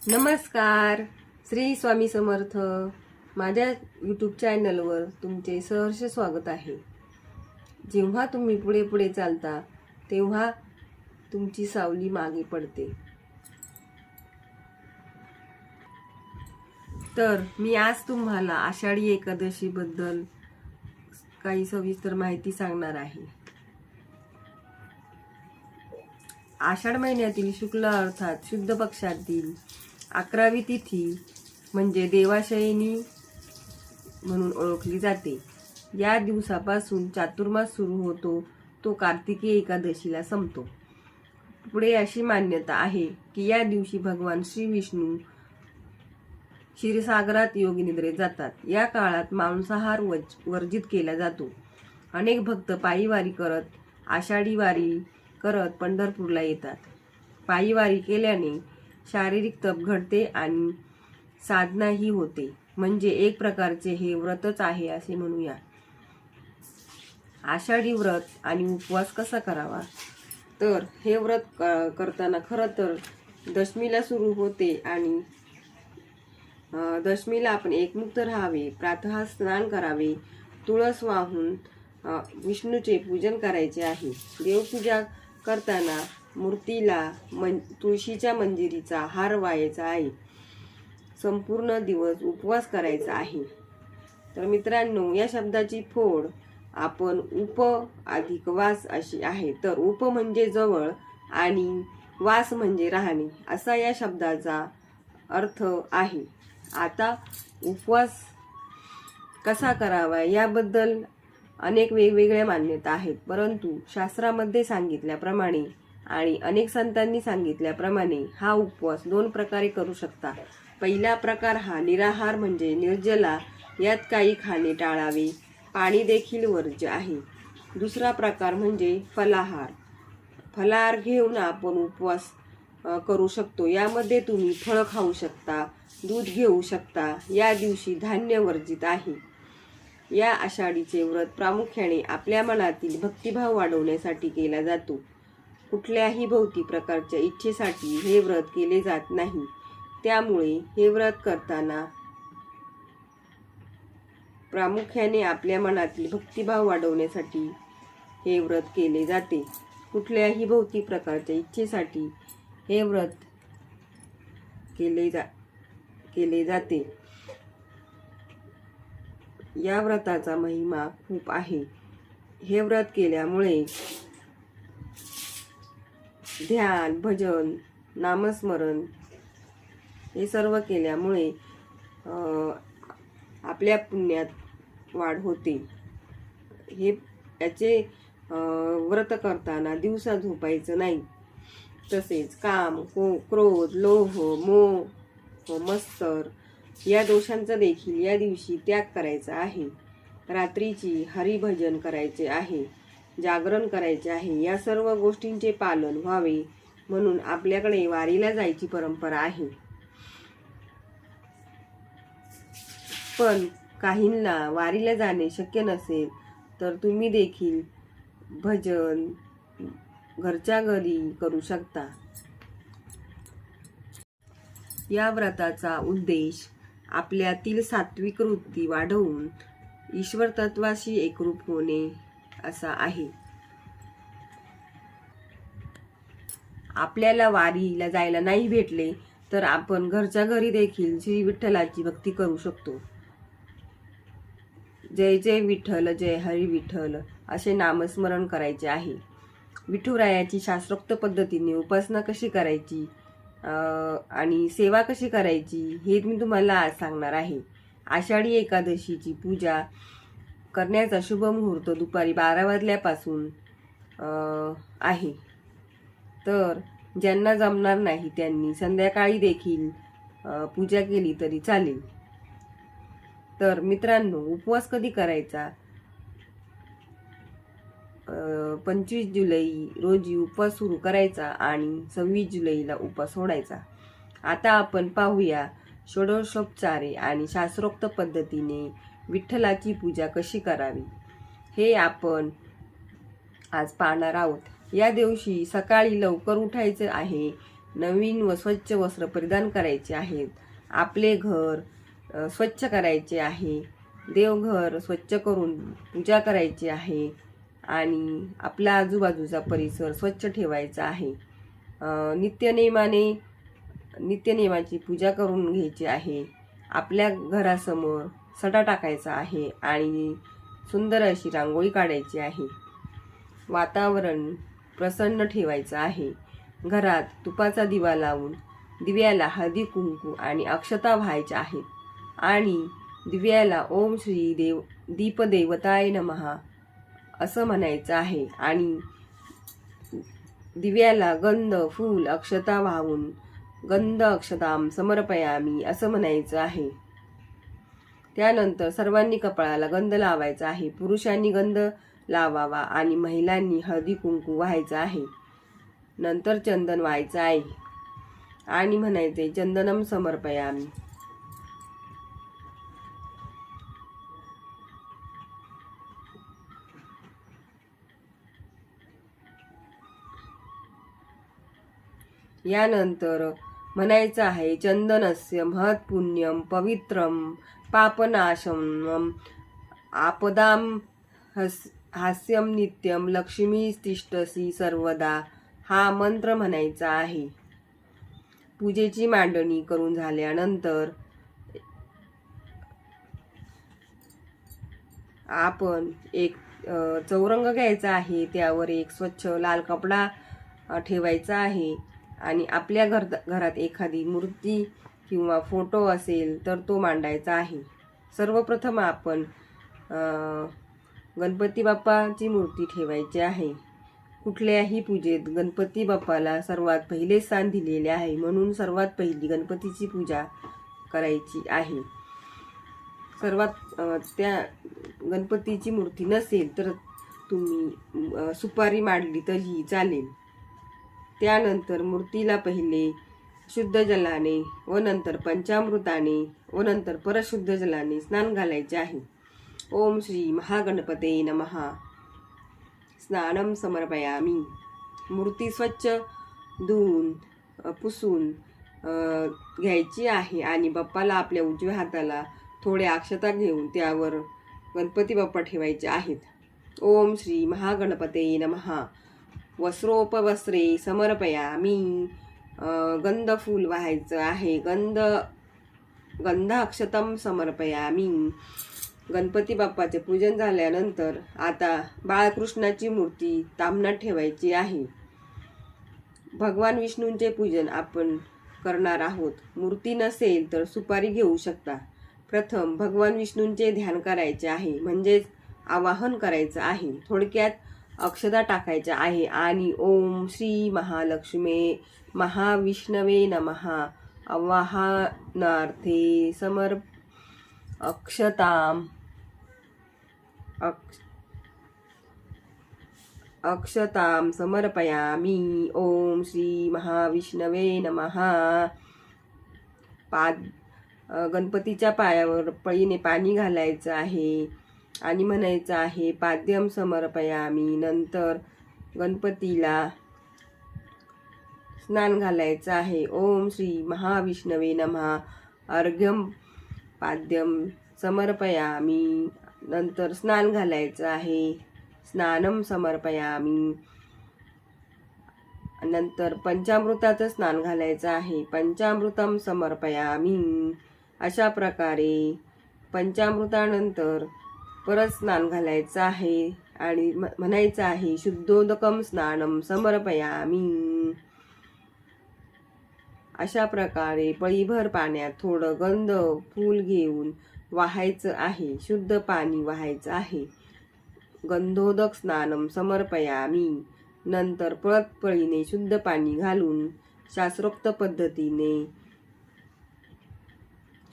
नमस्कार. श्री स्वामी समर्थ. माझ्या यूट्यूब चॅनलवर तुमचे सहर्ष स्वागत आहे. जेव्हा तुम्ही पुढे पुढे चालता तेव्हा तुमची सावली मागे पडते. तर मी आज तुम्हाला आषाढी एकादशी बद्दल काही सविस्तर माहिती सांगणार आहे. आषाढ महिन्यातील शुक्ल अर्थात शुद्ध पक्षातील 11वी तिथी म्हणजे देवाशयनी म्हणून ओळखली जाते. या दिवसापासून चातुर्मास सुरू होतो, तो कार्तिकी एकादशीला संपतो. पुढे अशी मान्यता आहे की या दिवशी भगवान श्री विष्णू क्षीरसागरात योगनिद्रेत जातात. या काळात मांसाहार वर्जित केला जातो. अनेक भक्त पायी वारी करत आषाढी वारी करत पंढरपूरला येतात. पायी वारी केल्याने शारीरिक तप घडते आणि साधनाही होते. म्हणजे एक प्रकारचे हे व्रतच आहे असे म्हणूया. आषाढी व्रत आणि उपवास कसा करावा, तर हे व्रत करताना खरं तर दशमीला सुरू होते आणि दशमीला आपण एकमुक्त राहावे, प्रातः स्नान करावे, तुळस वाहून विष्णूचे पूजन करायचे आहे. देवपूजा करताना मूर्तीला तुळशीच्या मंजिरीचा हार वाहायचा आहे. संपूर्ण दिवस उपवास करायचा आहे. तर मित्रांनो, या शब्दाची फोड आपण उप अधिक वास अशी आहे. तर उप म्हणजे जवळ आणि वास म्हणजे राहणे असा या शब्दाचा अर्थ आहे. आता उपवास कसा करावा याबद्दल अनेक वेगवेगळ्या मान्यता आहेत, परंतु शास्त्रामध्ये सांगितल्याप्रमाणे आणि अनेक संतांनी सांगितल्याप्रमाणे हा उपवास 2 प्रकारे करू शकता. पहिला प्रकार हा निराहार म्हणजे निर्जला, यात काही खाणे टाळावे, पाणी देखील वर्ज्य आहे. दुसरा प्रकार म्हणजे फलाहार. फलाहार घेऊन आपण उपवास करू शकतो. यामध्ये तुम्ही फळं खाऊ शकता, दूध घेऊ शकता. या दिवशी धान्य वर्जित आहे. या आषाढीचे व्रत प्रामुख्याने आपल्या मनातील भक्तिभाव वाढवण्यासाठी केला जातो. कुठल्याही भौतिक प्रकारच्या इच्छेसाठी हे व्रत केले जात नाही. त्यामुळे हे व्रत करताना प्रामुख्याने आपल्या मनातील भक्तिभाव वाढवण्यासाठी हे व्रत केले जाते. कुठल्याही भौतिक प्रकारच्या इच्छेसाठी हे व्रत केले जाते. या व्रताचा महिमा खूप आहे. हे व्रत केल्यामुळे ध्यान, भजन, नामस्मरण हे सर्व केल्यामुळे आपल्या पुण्यात वाढ होते. याचे व्रत करताना दिवसा झोपायचं नाही. तसेच काम, क्रोध, लोभ, मोह, मत्सर या दोषांचा देखील या दिवशी त्याग करायचा आहे. रात्रीची हरिभजन करायचे आहे, जागरण करायचे आहे. या सर्व गोष्टींचे पालन व्हावे म्हणून आपल्याकडे वारीला जायची परंपरा आहे. पण काहींना वारीला जाणे शक्य नसेल तर तुम्ही देखील भजन घरच्या घरी करू शकता. या व्रताचा उद्देश आपल्यातील सात्विक वृत्ती वाढवून ईश्वर तत्वाशी एकरूप होणे असा आहे. आपल्याला वारीला जायला नाही भेटले तर आपण घरच्या घरी देखील श्री विठ्ठलाची भक्ती करू शकतो. जय जय विठ्ठल, जय हरी विठ्ठल असे नामस्मरण करायचे आहे. विठुरायाची शास्त्रोक्त पद्धतीने उपासना कशी करायची आणि सेवा कशी करायची हे मी तुम्हाला आज सांगणार आहे. आषाढी एकादशीची पूजा करण्याचा शुभ मुहूर्त दुपारी 12 वाजल्यापासून आहे. तर ज्यांना जमणार नाही त्यांनी संध्याकाळी देखील पूजा केली तरी चालेल. तर मित्रांनो, उपवास कधी करायचा? 25 जुलै रोजी उपवास सुरू करायचा आणि 26 जुलैला उपवास सोडायचा. आता आपण पाहूया षोडशोपचारे आणि शास्त्रोक्त पद्धतीने विठ्ठलाची पूजा कशी करावी हे आपण आज पाहणार आहोत. या दिवशी सकाळी लवकर उठायचं आहे. नवीन व स्वच्छ वस्त्र परिधान करायचे आहेत. आपले घर स्वच्छ करायचे आहे. देवघर स्वच्छ करून पूजा करायची आहे आणि आपला आजूबाजूचा परिसर स्वच्छ ठेवायचा आहे. नित्यनेमाची पूजा करून घ्यायची आहे. आपल्या घरासमोर सडा टाकायचा आहे आणि सुंदर अशी रांगोळी काढायची आहे. वातावरण प्रसन्न ठेवायचं आहे. घरात तुपाचा दिवा लावून दिव्याला हळदी कुंकू आणि अक्षता व्हायच्या आहेत आणि दिव्याला ओम श्री दीपदेवताय नमः असं म्हणायचं आहे आणि दिव्याला गंध फूल अक्षता वाहून गंध अक्षताम समर्पयामी असं म्हणायचं आहे. त्यानंतर सर्वांनी कपाळाला गंध लावायचा आहे. पुरुषांनी गंध लावावा आणि महिलांनी हळदी कुंकू व्हायचं आहे. नंतर चंदन व्हायचं आहे आणि म्हणायचे चंदनम समर्पयामी. यानंतर म्हणायचं आहे चंदनस्य महत् पुण्यम पवित्रम पापनाशम आपदाम हास्यम नित्यम लक्ष्मी तिष्ठसी सर्वदा हा मंत्र म्हणायचा आहे. पूजेची मांडणी करून झाल्यानंतर आपण एक चौरंग घ्यायचा आहे. त्यावर एक स्वच्छ लाल कपडा ठेवायचा आहे आणि आपल्या घरात एखादी मूर्ती किंवा फोटो असेल तर तो मांडायचा आहे. सर्वप्रथम आपण गणपती बाप्पाची मूर्ती ठेवायची आहे. कुठल्याही पूजेत गणपती बाप्पाला सर्वात पहिले स्थान दिलेले आहे, म्हणून सर्वात पहिली गणपतीची पूजा करायची आहे. त्या गणपतीची मूर्ती नसेल तर तुम्ही सुपारी मांडली तरीही चालेल. त्यानंतर मूर्तीला पहिले शुद्ध जलाने व नंतर पंचामृताने व नंतर परत शुद्ध जलाने स्नान घालायचे आहे. ओम श्री महागणपते नमः. स्नानम समर्पयामी. मूर्ती स्वच्छ धुवून पुसून घ्यायची आहे आणि बाप्पाला आपल्या उजव्या हाताला थोड्या अक्षता घेऊन त्यावर गणपती बाप्पा ठेवायचे आहेत. ओम श्री महागणपते नमः. वस्त्रोपवस्त्रे समर्पयामी. गंध फूल व्हायचं आहे. गंध अक्षतम समर्पयामी. गणपती बाप्पाचे पूजन झाल्यानंतर आता बाळकृष्णाची मूर्ती ताम्हणात ठेवायची आहे. भगवान विष्णूंचे पूजन आपण करणार आहोत. मूर्ती नसेल तर सुपारी घेऊ शकता. प्रथम भगवान विष्णूंचे ध्यान करायचे आहे, म्हणजेच आवाहन करायचं आहे. थोडक्यात अक्षता टाकायच्या आहे आणि ओम श्री महालक्ष्मी महाविष्णवे नमः आवाहनार्थे अक्षताम समर्पयामी. ओम श्री महाविष्णवे नमः. गणपतीच्या पायावर पळीने पाणी घालायचं आहे आणि म्हणायचं आहे पाद्यम समर्पयामी. नंतर गणपतीला स्नान घालायचं आहे. ओम श्री महाविष्णवे नमः. अर्घ्यम पाद्यम समर्पयामी. नंतर स्नान घालायचं आहे. स्नानम समर्पयामी. नंतर पंचामृताचं स्नान घालायचं आहे. पंचामृतम समर्पयामी. अशा प्रकारे पंचामृतानंतर परत स्नान घालायचं आहे आणि म्हणायचं आहे शुद्धोदकम स्नानम समर्पयामी. अशा प्रकारे पळीभर पाण्यात थोडं गंध फूल घेऊन वाहायचं आहे. शुद्ध पाणी वाहायचं आहे. गंधोदक स्नानम समर्पयामी. नंतर परत पळीने शुद्ध पाणी घालून शास्त्रोक्त पद्धतीने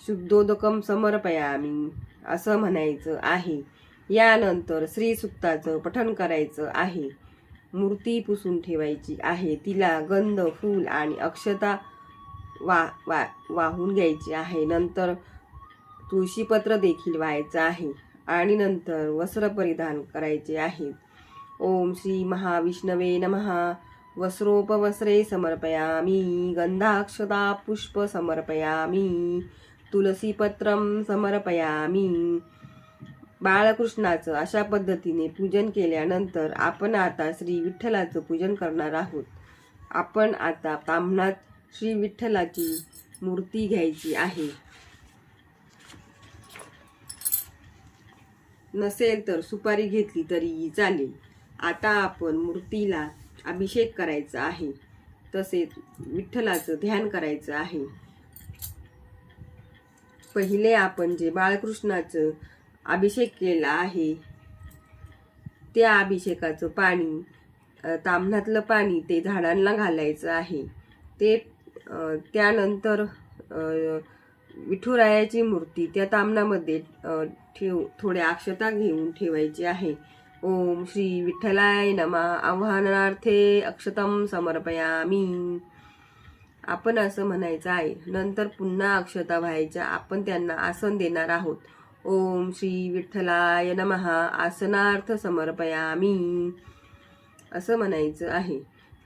शुद्धोदकम समर्पयामी असं म्हणायचं आहे. यानंतर श्रीसूक्ताचं पठण करायचं आहे. मूर्ती पुसून ठेवायची आहे. तिला गंध फूल आणि अक्षता वाहून घ्यायची आहे. नंतर तुळशीपत्र देखील व्हायचं आहे आणि नंतर वस्त्र परिधान करायचे आहे. ओम श्री महाविष्णवे नमः. वस्त्रोपवस्त्रे समर्पयामि गन्धाक्षता पुष्प समर्पयामि तुलसीपत्रं समर्पयामि। बाळकृष्णाचं अशा पद्धतीने पूजन केल्यानंतर आपण आता श्री विठ्ठलाचं पूजन करणार आहोत। आपण आता ताम्हणात श्री विठ्ठलाची मूर्ती घ्यायची आहे। नसेल तर सुपारी घेतली तरीही चालेल। आता आपण मूर्तीला अभिषेक करायचा आहे, तसेच विठ्ठलाचं ध्यान करायचं आहे। पहिले आपण जे बाळकृष्णाचं अभिषेक केला आहे त्या अभिषेकाचं पाणी, ताम्हणातलं पाणी ते झाडांना घालायचं आहे। ते त्यानंतर विठुरायाची मूर्ती त्या ताम्हणामध्ये थोड्या अक्षता घेऊन ठेवायची आहे। ओम श्री विठ्ठलाय नमः आवाहनार्थे अक्षतम समर्पयामि आपण असं म्हणायचं आहे। नंतर पुन्हा अक्षता व्हायच्या, आपण त्यांना आसन देणार आहोत। ओम श्री विठ्ठलाय नमः आसनार्थ समर्पयामि असं म्हणायचं आहे।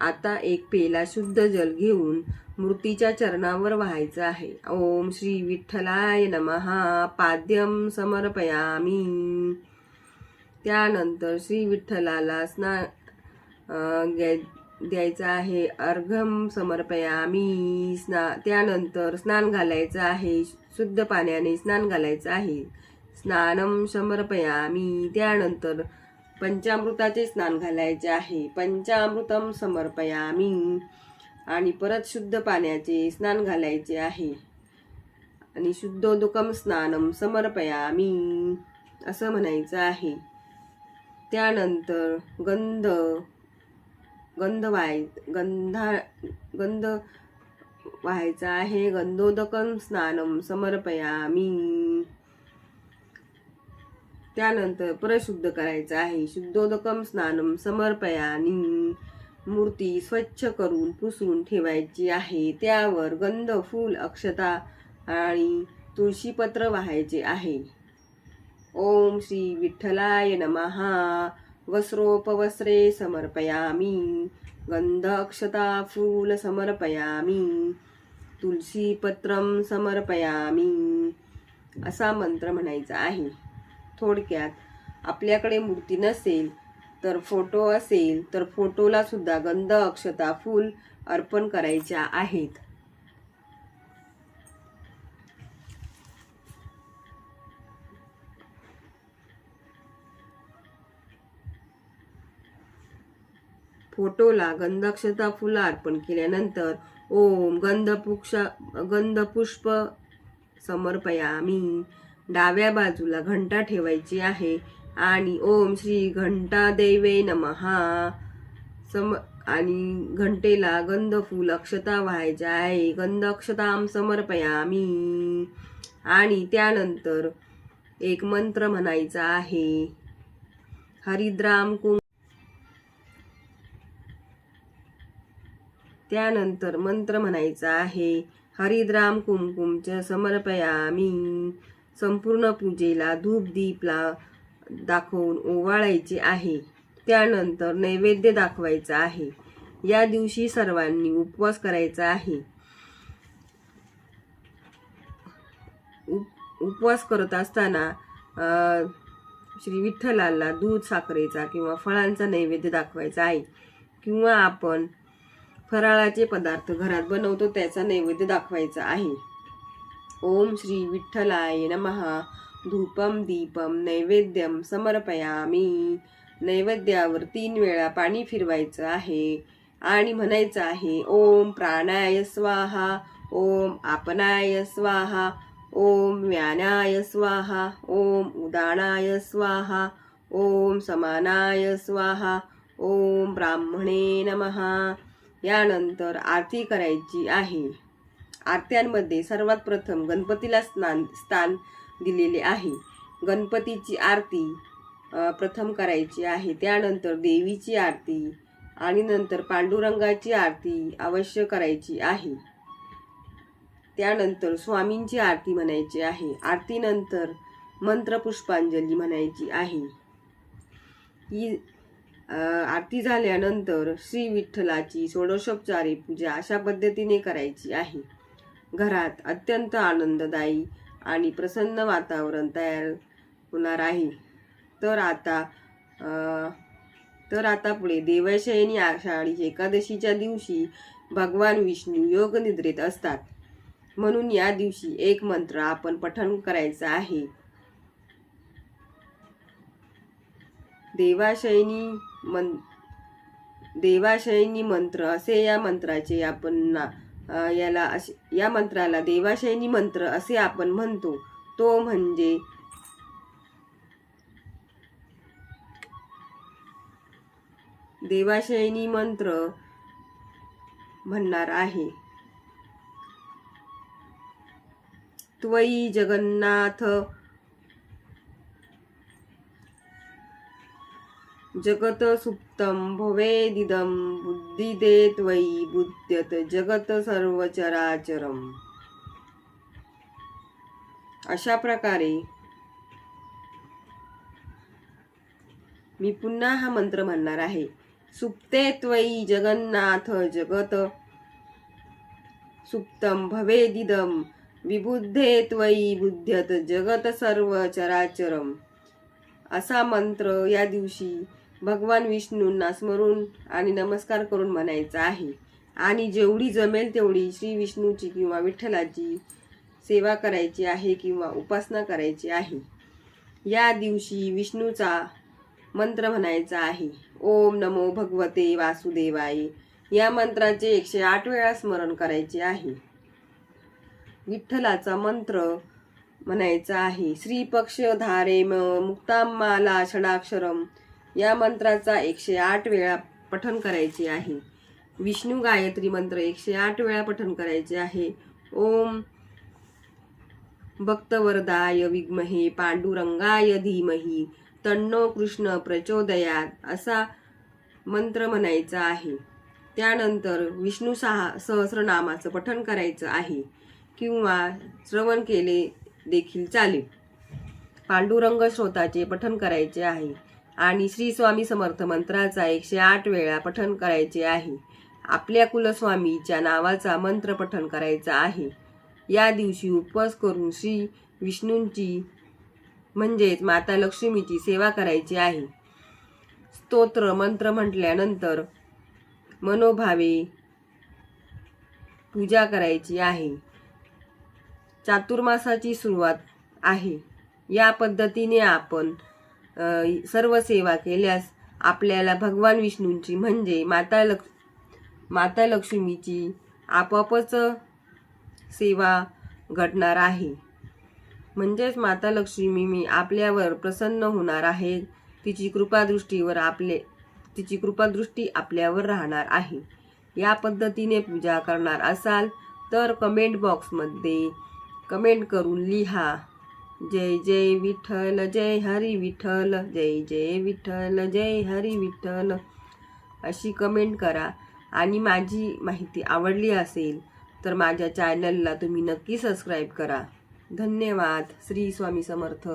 आता एक पेला शुद्ध जल घेऊन मूर्तीच्या चरणावर वाहायचं आहे। ओम श्री विठ्ठलाय नमः पाद्यम समर्पयामि त्यानंतर श्री विठ्ठलाला स्नान द्यायचं आहे। अर्घ्यम समर्पयामि त्यानंतर स्नान घालायचं आहे, शुद्ध पाण्याने स्नान घालायचं आहे। स्नानम समर्पयामि त्यानंतर पंचामृताचे स्नान घालायचे आहे। पंचामृतम समर्पयामि आणि परत शुद्ध पाण्याचे स्नान घालायचे आहे आणि शुद्धोदकम स्नानम समर्पयामि असं म्हणायचं आहे। त्यानंतर गंध व्हायचा आहे। गंधोदकम स्नानम समर्पयामि त्यानंतर परत शुद्ध करायचं आहे। शुद्धोदकम स्नानम समर्पयामि मूर्ती स्वच्छ करून पुसून ठेवायची आहे। त्यावर गंध, फूल, अक्षता आणि तुळशीपत्र वाहायचे आहे। ओम श्री विठ्ठलाय नमः वस्त्रोपवस्त्रे समर्पयामि गंध, अक्षता, फूल समर्पयामि तुलसीपत्रम समर्पयामि असा मंत्र म्हणायचा आहे। थोडक्यात आपल्याकडे मूर्ती नसेल तर फोटो असेल तर फोटोला सुद्धा गंध, अक्षता, फूल अर्पण करायच्या आहेत। फोटोला गंध, अक्षता, फूल अर्पण केल्यानंतर ओम गंधपुष्प समर्पयामि डाव्या बाजूला घंटा ठेवायची आहे आणि ओम श्री घंटा देवे नमः आणि घंटेला गंध, फूल, अक्षता व्हायच्या आहे। गंध, अक्षताम समर्पयामि आणि त्यानंतर एक मंत्र म्हणायचा आहे। हरिद्राम त्यानंतर मंत्र म्हणायचा आहे। हरिद्राम कुंकुमच समर्पयामि संपूर्ण पूजेला धूप दीप दाखवून ओवाळायचे आहे। त्यानंतर नैवेद्य दाखवायचा आहे। या दिवशी सर्वांनी उपवास करायचा आहे। उपवास करत असताना श्री विठ्ठलाला दूध, साखरेचा किंवा फळांचा नैवेद्य दाखवायचा आहे, किंवा आपण फराळाचे पदार्थ घरात बनवतो त्याचा नैवेद्य दाखवायचा आहे। ओम श्री विठ्ठलाय नमः धूपम दीपम नैवेद्यम समर्पयामि नैवेद्यावर 3 वेळा पाणी फिरवायचं आहे आणि म्हणायचं आहे ओम प्राणाय स्वाहा, ओम आपनाय स्वाहा, ओम व्यानाय स्वाहा, ओम उदानाय स्वाहा, ओम समानाय स्वाहा, ओम ब्राह्मणे नमः। यानंतर आरती करायची आहे। आरत्यांमध्ये सर्वात प्रथम गणपतीला स्थान दिलेले आहे। गणपतीची आरती प्रथम करायची आहे। त्यानंतर देवीची आरती आणि नंतर पांडुरंगाची आरती अवश्य करायची आहे। त्यानंतर स्वामींची आरती म्हणायची आहे। आरतीनंतर मंत्र पुष्पांजली म्हणायची आहे। ही आरती झाल्यानंतर श्री विठ्ठलाची षोडशोपचारे पूजा अशा पद्धतीने करायची आहे. घरात अत्यंत आनंददायी आणि प्रसन्न वातावरण तयार होणार आहे. तर आता पुढे देवशयनी आषाढी एकादशीच्या दिवशी भगवान विष्णू योग निद्रेत असतात. म्हणून या दिवशी एक मंत्र आपण पठण करायचा आहे. देवाशयनी मंत्र असे या मंत्राचे या मंत्राला देवाशयनी मंत्र असे आपण म्हणतो. तो म्हणजे देवाशयनी मंत्र म्हणणार आहे. त्वयि जगन्नाथ जगत सुप्तम भवेदिदं बुद्धिदे त्वयि बुध्यत जगत सर्व चराचरम. अशा प्रकारे मी पुन्हा हा मंत्र म्हणणार आहे. सुप्ते त्वयि जगन्नाथ जगत सुप्तम भवेदिदं विबुद्धे त्वयि बुध्यत जगत सर्व चराचरम. असा मंत्र या दिवशी भगवान विष्णूंना स्मरून आणि नमस्कार करून म्हणायचा आहे. आणि जेवढी जमेल तेवढी श्री विष्णूची किंवा विठ्ठलाची सेवा करायची आहे किंवा उपासना करायची आहे. या दिवशी विष्णूचा मंत्र म्हणायचा आहे. ओम नमो भगवते वासुदेवाय. या मंत्राचे 108 वेळा स्मरण करायचे आहे. विठ्ठलाचा मंत्र म्हणायचा आहे. श्री पक्ष धारे मुक्तामाला षडाक्षरम. या मंत्राचा 108 वेळा पठण करायचे आहे. विष्णू गायत्री मंत्र 108 वेळा पठण करायचे आहे. ओम भक्तवरदाय विद्महे पांडुरंगाय धीमहि तन्नो कृष्ण प्रचोदयात असा मंत्र म्हणायचा आहे. त्यानंतर विष्णू सहस्रनामाचं पठण करायचं आहे किंवा श्रवण केले देखील चालेल. पांडुरंग श्रोताचे पठण करायचे आहे आणि श्री स्वामी समर्थ मंत्राचा 108 वेळा पठण करायचे आहे. आपल्या कुलस्वामीच्या नावाचा मंत्र पठण करायचा आहे. या दिवशी उपवास करून श्री विष्णूंची म्हणजेच माता लक्ष्मीची सेवा करायची आहे. स्तोत्र मंत्र म्हटल्यानंतर मनोभावे पूजा करायची आहे. चातुर्मासाची सुरुवात आहे. या पद्धतीने आपण सर्व सेवा केल्यास आपल्याला भगवान विष्णूंची म्हणजे माता लक्ष्मीची आपोआपच सेवा घडणार आहे. म्हणजेच माता लक्ष्मी आपल्यावर प्रसन्न होणार आहे. तिची कृपादृष्टी आपल्यावर राहणार आहे. या पद्धतीने पूजा करणार असाल तर कमेंट बॉक्समध्ये कमेंट करून लिहा. जय जय विठ्ठल जय हरी विठ्ठल जय जय विठ्ठल जय हरी विठ्ठल अशी कमेंट करा. आणि माझी माहिती आवडली असेल तर माझ्या चॅनलला तुम्ही नक्की सबस्क्राईब करा. धन्यवाद. श्री स्वामी समर्थ.